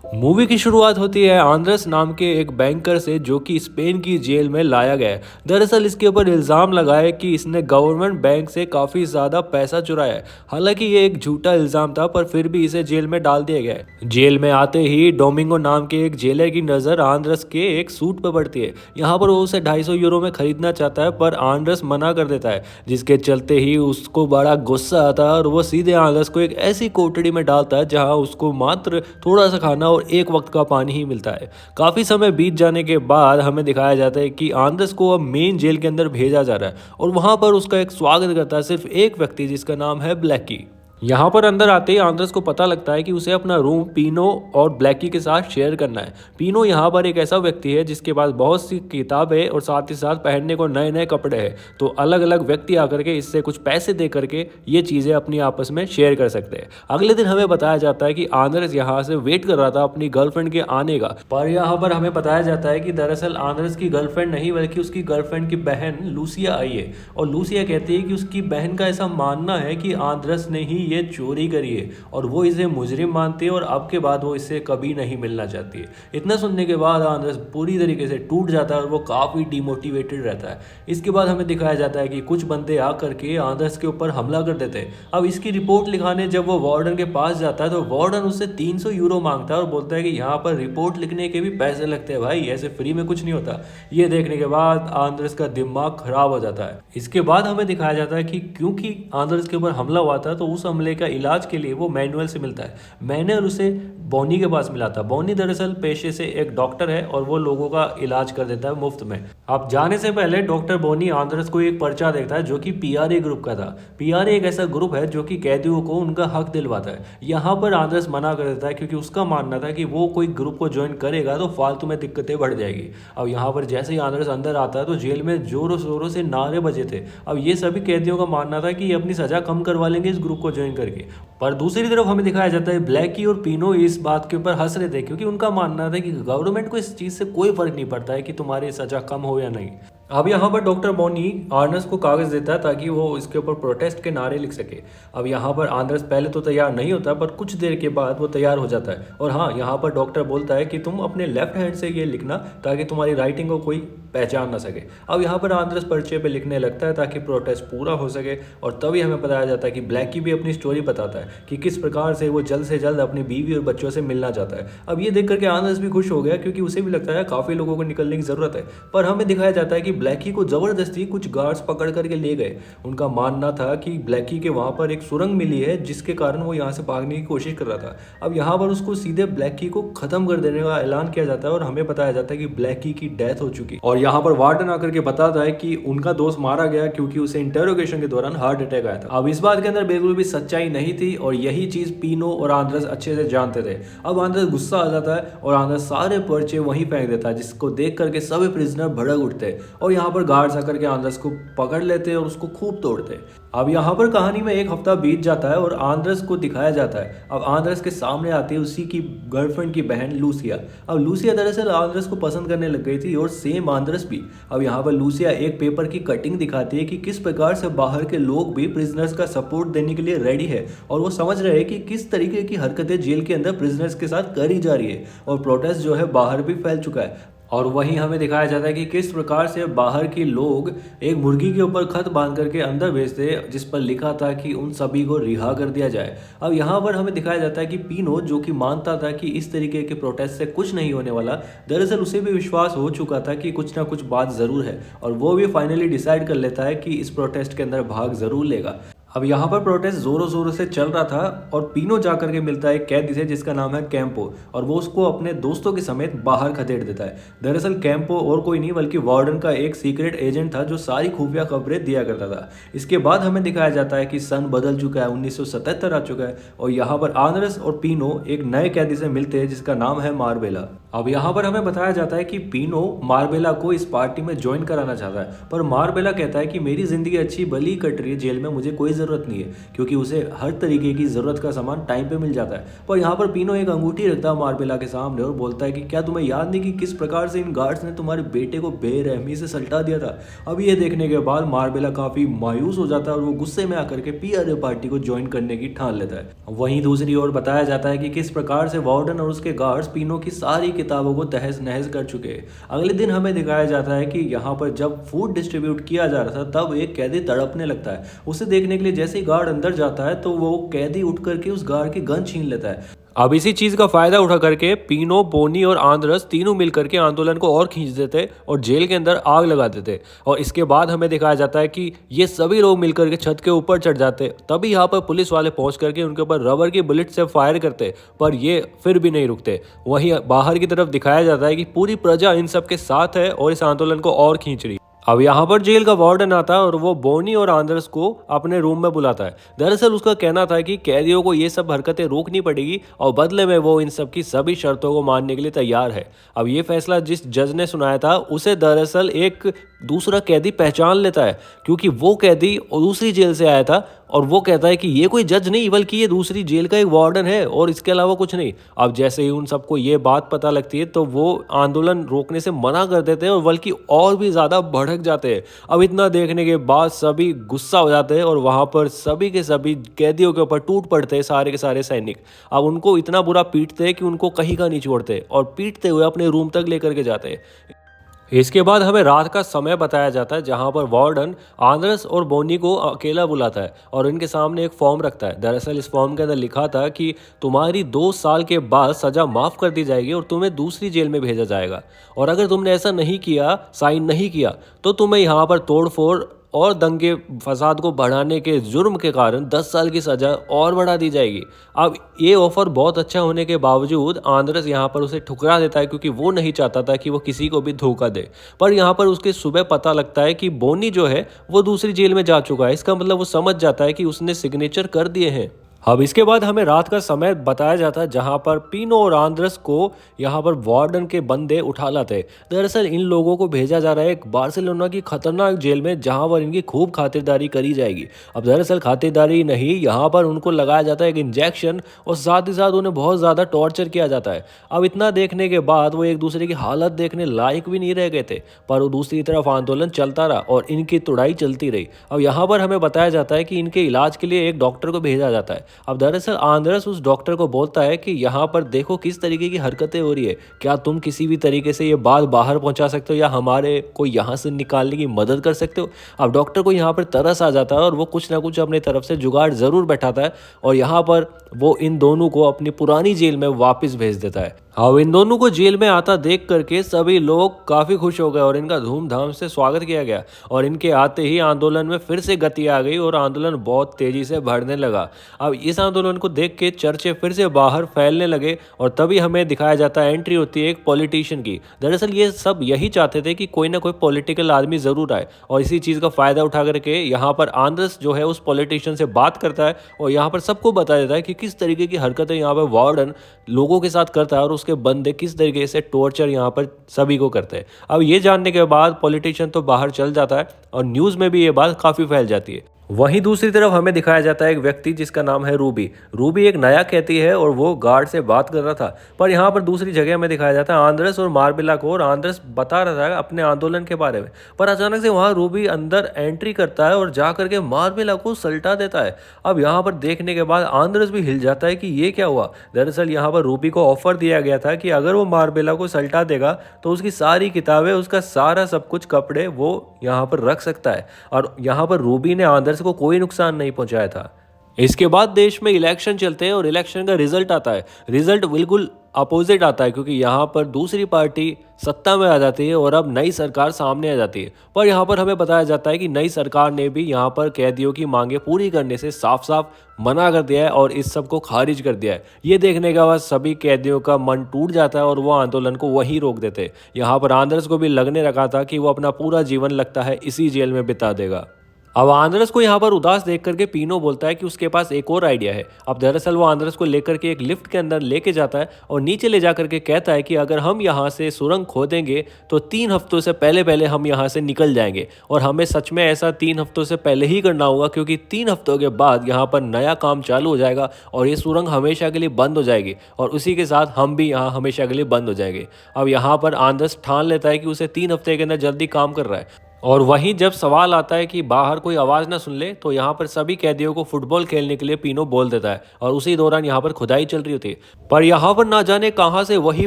Movie की शुरुआत होती है आंद्रेस नाम के एक बैंकर से जो कि स्पेन की जेल में लाया गया है। दरअसल इसके ऊपर इल्ज़ाम लगा है कि इसने गवर्नमेंट बैंक से काफ़ी ज़्यादा पैसा चुराया है। हालांकि ये एक झूठा इल्ज़ाम था पर फिर भी इसे जेल में डाल दिया गया है। जेल में आते ही डोमिंगो नाम के एक जेलर की नज़र आंद्रेस के एक सूट पर पड़ती है। यहाँ पर वो उसे 250 यूरो में खरीदना चाहता है पर आंद्रेस मना कर देता है, जिसके चलते ही उसको बड़ा गुस्सा आता है और वो सीधे आंद्रेस को एक ऐसी कोठड़ी में डालता है जहाँ उसको मात्र थोड़ा सा खाना और एक वक्त का पानी ही मिलता है। काफ़ी समय बीत जाने के बाद हमें दिखाया जाता है कि आंद्रेस को अब मेन जेल के अंदर भेजा जा रहा है और वहाँ पर उसका एक स्वागत करता है सिर्फ एक व्यक्ति जिसका नाम है ब्लैकी। यहाँ पर अंदर आते ही आंद्रेस को पता लगता है कि उसे अपना रूम पीनो और ब्लैकी के साथ शेयर करना है। पीनो यहाँ पर एक ऐसा व्यक्ति है जिसके पास बहुत सी किताबें और साथ ही साथ पहनने को नए नए कपड़े हैं, तो अलग अलग व्यक्ति आकर के इससे कुछ पैसे दे करके ये चीज़ें अपनी आपस में शेयर कर सकते हैं। अगले दिन हमें बताया जाता है कि आंद्रेस यहाँ से वेट कर रहा था अपनी गर्लफ्रेंड के आने का, पर यहाँ पर हमें बताया जाता है कि दरअसल आंद्रेस की गर्लफ्रेंड नहीं बल्कि उसकी गर्लफ्रेंड की बहन लूसिया आई है। और लूसिया कहती है कि उसकी बहन का ऐसा मानना है कि आंद्रेस ने ही ये चोरी करी है और वो इसे मुजरिम मानती है और अब के बाद वो इससे कभी नहीं मिलना चाहती है। इतना सुनने के बाद आंद्रेस पूरी तरीके से टूट जाता है और वो काफ़ी डिमोटिवेटेड रहता है। इसके बाद हमें दिखाया जाता है कि कुछ बंदे आकर के आंद्रेस के ऊपर हमला कर देते हैं। अब इसकी रिपोर्ट लिखाने जब वो वार्डन के पास जाता है तो वार्डन उससे 300 यूरो मांगता है और बोलता है कि यहाँ पर रिपोर्ट लिखने के भी पैसे लगते हैं भाई, ऐसे फ्री में कुछ नहीं होता। ये देखने के बाद आंद्रेस का दिमाग खराब हो जाता है। इसके बाद हमें दिखाया जाता है कि क्योंकि आंद्रेस के ऊपर हमला हुआ था तो उस हमले का इलाज के लिए वो मैनुअल से मिलता है। मैनुअल उसे बॉनी के पास मिला था। बॉनी दरअसल पेशे से एक डॉक्टर है और वो लोगों का इलाज कर देता है मुफ्त में। अब जाने से पहले डॉक्टर बॉनी आंद्रेस को एक पर्चा देता है जो कि पीआरए ग्रुप का था। पीआरए एक ऐसा ग्रुप है जो कि कैदियों को उनका हक दिलवाता है। यहाँ पर आंद्रेस मना कर देता है क्योंकि उसका मानना था कि वो कोई ग्रुप को ज्वाइन करेगा तो फालतू में दिक्कतें बढ़ जाएगी। अब यहाँ पर जैसे ही आंद्रेस अंदर आता है तो जेल में जोरों शोरों से नारे बजे थे। अब ये सभी कैदियों का मानना था कि ये अपनी सजा कम करवा लेंगे इस ग्रुप को ज्वाइन करके। पर दूसरी तरफ हमें दिखाया जाता है ब्लैकी और पीनो इस बात के ऊपर हंस रहे थे क्योंकि उनका मानना था कि गवर्नमेंट को इस चीज़ से कोई फर्क नहीं पड़ता है कि तुम्हारी सजा कम हो या नहीं। अब यहाँ पर डॉक्टर बॉनी आंद्रेस को कागज़ देता है ताकि वो इसके ऊपर प्रोटेस्ट के नारे लिख सके। अब यहाँ पर आंद्रेस पहले तो तैयार नहीं होता पर कुछ देर के बाद वो तैयार हो जाता है। और हाँ, यहाँ पर डॉक्टर बोलता है कि तुम अपने लेफ्ट हैंड से ये लिखना ताकि तुम्हारी राइटिंग को कोई पहचान ना सके। अब यहाँ पर आंद्रेस पर्चे पे लिखने लगता है ताकि प्रोटेस्ट पूरा हो सके। और तभी हमें बताया जाता है कि ब्लैकी भी अपनी स्टोरी बताता है कि किस प्रकार से वो जल्द से जल्द अपनी बीवी और बच्चों से मिलना चाहता है। अब ये देख करके आंद्रेस भी खुश हो गया क्योंकि उसे भी लगता है काफ़ी लोगों को निकलने की ज़रूरत है। पर हमें दिखाया जाता है कि ब्लैकी को जबरदस्ती कुछ गार्ड्स पकड़ करके ले गए। उनका मानना था कि ब्लैकी के वहां पर एक सुरंग मिली है जिसके कारण वो यहाँ से भागने की कोशिश कर रहा था। अब यहाँ पर उसको सीधे ब्लैकी को खत्म कर देने का ऐलान किया जाता है और हमें बताया जाता है कि ब्लैकी की डेथ हो चुकी और यहाँ पर वार्डन आकर के बताता है कि उनका दोस्त मारा गया क्योंकि उसे इंटेरोगेशन के दौरान हार्ट अटैक आया था। अब इस बात के अंदर बिल्कुल भी सच्चाई नहीं थी और यही चीज पीनो और आंद्रेस अच्छे से जानते थे। अब आंद्रेस गुस्सा आ जाता है और आंद्रेस सारे पर्चे वहीं फेंक देता है जिसको देख करके सभी प्रिजनर भड़क उठते हैं और यहाँ पर गार्ड्स आकर के आंद्रेस को पकड़ लेते और उसको खूब तोड़ते। अब यहाँ पर कहानी में एक हफ्ता बीत जाता है और आंद्रेस को दिखाया जाता है। अब आंद्रेस के सामने आती है उसी की गर्लफ्रेंड की बहन लूसिया। अब लूसिया दरअसल आंद्रेस को पसंद करने लग गई थी और सेम आंद्रेस भी। अब यहाँ पर लूसिया एक पेपर की कटिंग दिखाती है कि किस प्रकार से बाहर के लोग भी प्रिजनर्स का सपोर्ट देने के लिए रेडी है और वो समझ रहे हैं कि किस तरीके की हरकतें जेल के अंदर प्रिजनर्स के साथ करी जा रही है और प्रोटेस्ट जो है बाहर भी फैल चुका है। और वहीं हमें दिखाया जाता है कि किस प्रकार से बाहर के लोग एक मुर्गी के ऊपर खत बांध करके अंदर भेजते जिस पर लिखा था कि उन सभी को रिहा कर दिया जाए। अब यहाँ पर हमें दिखाया जाता है कि पीनो जो कि मानता था कि इस तरीके के प्रोटेस्ट से कुछ नहीं होने वाला, दरअसल उसे भी विश्वास हो चुका था कि कुछ ना कुछ बात ज़रूर है और वो भी फाइनली डिसाइड कर लेता है कि इस प्रोटेस्ट के अंदर भाग ज़रूर लेगा। अब यहाँ पर प्रोटेस्ट जोरों शोरों से चल रहा था और पीनो जाकर के मिलता है एक कैदी से जिसका नाम है कैंपो और वो उसको अपने दोस्तों के समेत बाहर खदेड़ देता है। दरअसल कैंपो और कोई नहीं बल्कि वार्डन का एक सीक्रेट एजेंट था जो सारी खुफिया खबरें दिया करता था। इसके बाद हमें दिखाया जाता है कि सन बदल चुका है, 1977 आ चुका है और यहाँ पर आंद्रेस और पीनो एक नए कैदी से मिलते हैं जिसका नाम है मार्बेला। अब यहाँ पर हमें बताया जाता है कि पीनो मार्बेला को इस पार्टी में ज्वाइन कराना चाहता है, पर मार्बेला कहता है कि मेरी ज़िंदगी अच्छी भली कट रही है जेल में, मुझे कोई ज़रूरत नहीं है, क्योंकि उसे हर तरीके की ज़रूरत का सामान टाइम पे मिल जाता है। पर यहाँ पर पीनो एक अंगूठी रखता है मार्बेला के सामने और बोलता है कि क्या तुम्हें याद नहीं कि किस प्रकार से इन गार्ड्स ने तुम्हारे बेटे को बेरहमी से सल्टा दिया था। अब ये देखने के बाद मार्बेला काफ़ी मायूस हो जाता है और वो गुस्से में आकर के पीआरए पार्टी को ज्वाइन करने की ठान लेता है। वहीं दूसरी ओर बताया जाता है कि किस प्रकार से वार्डन और उसके गार्ड्स पीनो की सारी किताबों को तहस नहस कर चुके हैं। अगले दिन हमें दिखाया जाता है कि यहाँ पर जब फूड डिस्ट्रीब्यूट किया जा रहा था तब एक कैदी तड़पने लगता है। उसे देखने के लिए जैसे ही गार्ड अंदर जाता है तो वो कैदी उठ करके उस गार्ड की गन छीन लेता है। अब इसी चीज का फायदा उठा करके पीनो, बोनी और आंद्रस तीनों मिलकर के आंदोलन को और खींच देते और जेल के अंदर आग लगा देते। और इसके बाद हमें दिखाया जाता है कि ये सभी लोग मिलकर के छत के ऊपर चढ़ जाते। तभी यहाँ पर पुलिस वाले पहुंच करके उनके ऊपर रबर की बुलेट से फायर करते, पर ये फिर भी नहीं रुकते। वहीं बाहर की तरफ दिखाया जाता है कि पूरी प्रजा इन सब के साथ है और इस आंदोलन को और खींच रही। अब यहाँ पर जेल का वार्डन आता है और वो बोनी और आंद्रस को अपने रूम में बुलाता है। दरअसल उसका कहना था कि कैदियों को ये सब हरकतें रोकनी पड़ेगी और बदले में वो इन सब की सभी शर्तों को मानने के लिए तैयार है। अब ये फैसला जिस जज ने सुनाया था उसे दरअसल एक दूसरा कैदी पहचान लेता है, क्योंकि वो कैदी दूसरी जेल से आया था और वो कहता है कि ये कोई जज नहीं बल्कि ये दूसरी जेल का एक वार्डन है और इसके अलावा कुछ नहीं। अब जैसे ही उन सबको ये बात पता लगती है तो वो आंदोलन रोकने से मना कर देते हैं और बल्कि और भी ज़्यादा भड़क जाते हैं। अब इतना देखने के बाद सभी गुस्सा हो जाते हैं और वहाँ पर सभी के सभी कैदियों के ऊपर टूट पड़ते हैं सारे के सारे सैनिक। अब उनको इतना बुरा पीटते हैं कि उनको कहीं का नहीं छोड़ते और पीटते हुए अपने रूम तक लेकर के जाते हैं। इसके बाद हमें रात का समय बताया जाता है जहां पर वार्डन आंद्रस और बोनी को अकेला बुलाता है और इनके सामने एक फॉर्म रखता है। दरअसल इस फॉर्म के अंदर लिखा था कि तुम्हारी 2 साल के बाद सजा माफ कर दी जाएगी और तुम्हें दूसरी जेल में भेजा जाएगा, और अगर तुमने ऐसा नहीं किया, साइन नहीं किया, तो तुम्हें यहाँ पर तोड़फोड़ और दंगे फसाद को बढ़ाने के जुर्म के कारण 10 साल की सजा और बढ़ा दी जाएगी। अब ये ऑफर बहुत अच्छा होने के बावजूद आंद्रस यहाँ पर उसे ठुकरा देता है, क्योंकि वो नहीं चाहता था कि वो किसी को भी धोखा दे। पर यहाँ पर उसके सुबह पता लगता है कि बोनी जो है वो दूसरी जेल में जा चुका है। इसका मतलब वो समझ जाता है कि उसने सिग्नेचर कर दिए हैं। अब इसके बाद हमें रात का समय बताया जाता है जहां पर पीनो और आंद्रस को यहां पर वार्डन के बंदे उठा लाते। दरअसल इन लोगों को भेजा जा रहा है एक बार्सिलोना की खतरनाक जेल में जहां पर इनकी खूब खातिरदारी करी जाएगी। अब दरअसल खातिरदारी नहीं, यहाँ पर उनको लगाया जाता है एक इंजेक्शन और साथ ही साथ उन्हें बहुत ज़्यादा टॉर्चर किया जाता है। अब इतना देखने के बाद वो एक दूसरे की हालत देखने लायक भी नहीं रह गए थे, पर वो दूसरी तरफ आंदोलन चलता रहा और इनकी तुड़ाई चलती रही। अब यहाँ पर हमें बताया जाता है कि इनके इलाज के लिए एक डॉक्टर को भेजा जाता है। अब दरअसल आंद्रस उस डॉक्टर को बोलता है कि यहाँ पर देखो किस तरीके की हरकतें हो रही है, क्या तुम किसी भी तरीके से ये बात बाहर पहुंचा सकते हो या हमारे को यहाँ से निकालने की मदद कर सकते हो। अब डॉक्टर को यहाँ पर तरस आ जाता है और वो कुछ ना कुछ अपनी तरफ से जुगाड़ ज़रूर बैठाता है और यहाँ पर वो इन दोनों को अपनी पुरानी जेल में वापस भेज देता है। अब इन दोनों को जेल में आता देख करके सभी लोग काफ़ी खुश हो गए और इनका धूमधाम से स्वागत किया गया और इनके आते ही आंदोलन में फिर से गति आ गई और आंदोलन बहुत तेज़ी से बढ़ने लगा। अब इस आंदोलन को देख के चर्चे फिर से बाहर फैलने लगे और तभी हमें दिखाया जाता है एंट्री होती है एक पॉलिटिशियन की। दरअसल ये सब यही चाहते थे कि कोई ना कोई पॉलिटिकल आदमी ज़रूर आए और इसी चीज़ का फ़ायदा उठा करके यहाँ पर आंद्रस जो है उस पॉलिटिशियन से बात करता है और यहाँ पर सबको बता देता है कि किस तरीके की हरकतें यहाँ पर वार्डन लोगों के साथ करता है और उसके बंदे किस तरीके से टॉर्चर यहाँ पर सभी को करते हैं। अब ये जानने के बाद पॉलिटिशियन तो बाहर चल जाता है और न्यूज़ में भी ये बात काफ़ी फैल जाती है। वहीं दूसरी तरफ हमें दिखाया जाता है एक व्यक्ति जिसका नाम है रूबी। रूबी एक नया कैदी है और वो गार्ड से बात कर रहा था, पर यहाँ पर दूसरी जगह में दिखाया जाता है आंद्रस और मार्बेला को और आंद्रस बता रहा था अपने आंदोलन के बारे में। पर अचानक से वहाँ रूबी अंदर एंट्री करता है और जा करके मार्बेला को सल्टा देता है। अब यहाँ पर देखने के बाद आंद्रस भी हिल जाता है कि ये क्या हुआ। दरअसल यहाँ पर रूबी को ऑफर दिया गया था कि अगर वो मार्बेला को सल्टा देगा तो उसकी सारी किताबें, उसका सारा सब कुछ, कपड़े वो यहाँ पर रख सकता है और यहाँ पर रूबी ने आंद्रस को कोई नुकसान नहीं पहुंचाया था। इसके बाद देश में इलेक्शन चलते हैं और इलेक्शन का रिजल्ट आता है। रिजल्ट बिल्कुल अपोजिट आता है, क्योंकि यहाँ पर दूसरी पार्टी सत्ता में आ जाती है और अब नई सरकार सामने आ जाती है। पर यहाँ पर हमें बताया जाता है कि नई सरकार ने भी यहाँ पर कैदियों की मांगे पूरी करने से साफ साफ मना कर दिया है और इस सब को खारिज कर दिया है। ये देखने के बाद सभी कैदियों का मन टूट जाता है और वो आंदोलन को वहीं रोक देते हैं। यहाँ पर आंद्रस को भी लगने लगा था कि वो अपना पूरा जीवन लगता है इसी जेल में बिता देगा। अब आंद्रस को यहाँ पर उदास देख करके पीनो बोलता है कि उसके पास एक और आइडिया है। अब दरअसल वो आंद्रस को लेकर के एक लिफ्ट के अंदर लेके जाता है और नीचे ले जा करके कहता है कि अगर हम यहाँ से सुरंग खोदेंगे तो 3 हफ्तों से पहले पहले हम यहाँ से निकल जाएंगे, और हमें सच में ऐसा 3 हफ्तों से पहले ही करना होगा, क्योंकि 3 हफ्तों के बाद यहाँ पर नया काम चालू हो जाएगा और ये सुरंग हमेशा के लिए बंद हो जाएगी, और उसी के साथ हम भी यहाँ हमेशा के लिए बंद हो जाएंगे। अब यहाँ पर आंद्रस ठान लेता है कि उसे 3 हफ्ते के अंदर जल्दी काम कर रहा है। और वहीं जब सवाल आता है कि बाहर कोई आवाज़ ना सुन ले, तो यहाँ पर सभी कैदियों को फुटबॉल खेलने के लिए पीनो बोल देता है, और उसी दौरान यहाँ पर खुदाई चल रही होती है। पर यहाँ पर ना जाने कहाँ से वही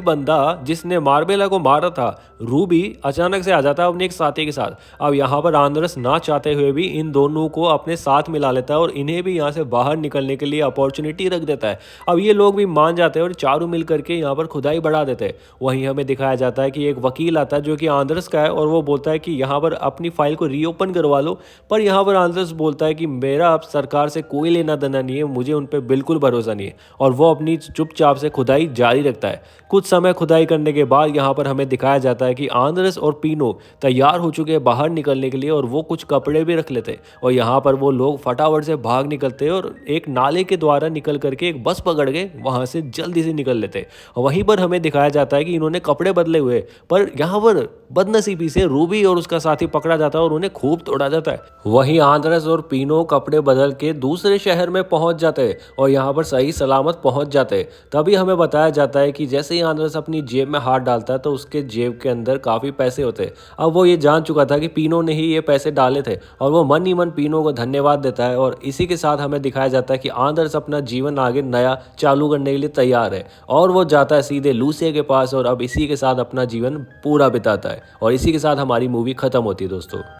बंदा जिसने मार्बेला को मारा था, रूबी, अचानक से आ जाता है अपने एक साथी के साथ। अब यहाँ पर आंद्रस ना चाहते हुए भी इन दोनों को अपने साथ मिला लेता है और इन्हें भी यहाँ से बाहर निकलने के लिए अपॉर्चुनिटी रख देता है। अब ये लोग भी मान जाते हैं और चारों मिल करके यहाँ पर खुदाई बढ़ा देते हैं। वहीं हमें दिखाया जाता है कि एक वकील आता है जो कि आंद्रस का है, और वो बोलता है कि यहाँ पर अपनी फाइल को रीओपन करवा लो। पर यहाँ पर आंद्रस बोलता है कि मेरा अब सरकार से कोई लेना देना नहीं है, मुझे उन पर बिल्कुल भरोसा नहीं है, और वो अपनी चुपचाप से खुदाई जारी रखता है। कुछ समय खुदाई करने के बाद यहाँ पर हमें दिखाया जाता है कि आंद्रस और पीनो तैयार हो चुके हैं बाहर निकलने के लिए, और वो कुछ कपड़े भी रख लेते हैं, और यहाँ पर वो लोग फटाफट से भाग निकलते हैं और एक नाले के द्वारा निकल करके एक बस पकड़ के वहां से जल्दी से निकल लेते हैं। वहीं पर हमें दिखाया जाता है कि इन्होंने कपड़े बदले हुए, पर यहाँ पर बदनसीबी से रूबी और उसका साथी पकड़ा जाता है और उन्हें खूब तोड़ा जाता है। वहीं आंद्रस और पीनो कपड़े बदल के दूसरे शहर में पहुंच जाते हैं और यहाँ पर सही सलामत पहुंच जाते हैं। तभी हमें बताया जाता है कि जैसे ही आंद्रस अपनी जेब में हाथ डालता है तो उसके जेब के अंदर काफी पैसे होते हैं। अब वो ये जान चुका था कि पीनो ने ही ये पैसे डाले थे, और वो मन ही मन पीनो को धन्यवाद देता है। और इसी के साथ हमें दिखाया जाता है कि आंद्रस अपना जीवन आगे नया चालू करने के लिए तैयार है, और वो जाता है सीधे लूसिया के पास, और अब इसी के साथ अपना जीवन पूरा बिताता है। और इसी के साथ हमारी मूवी खत्म होती है दोस्तों।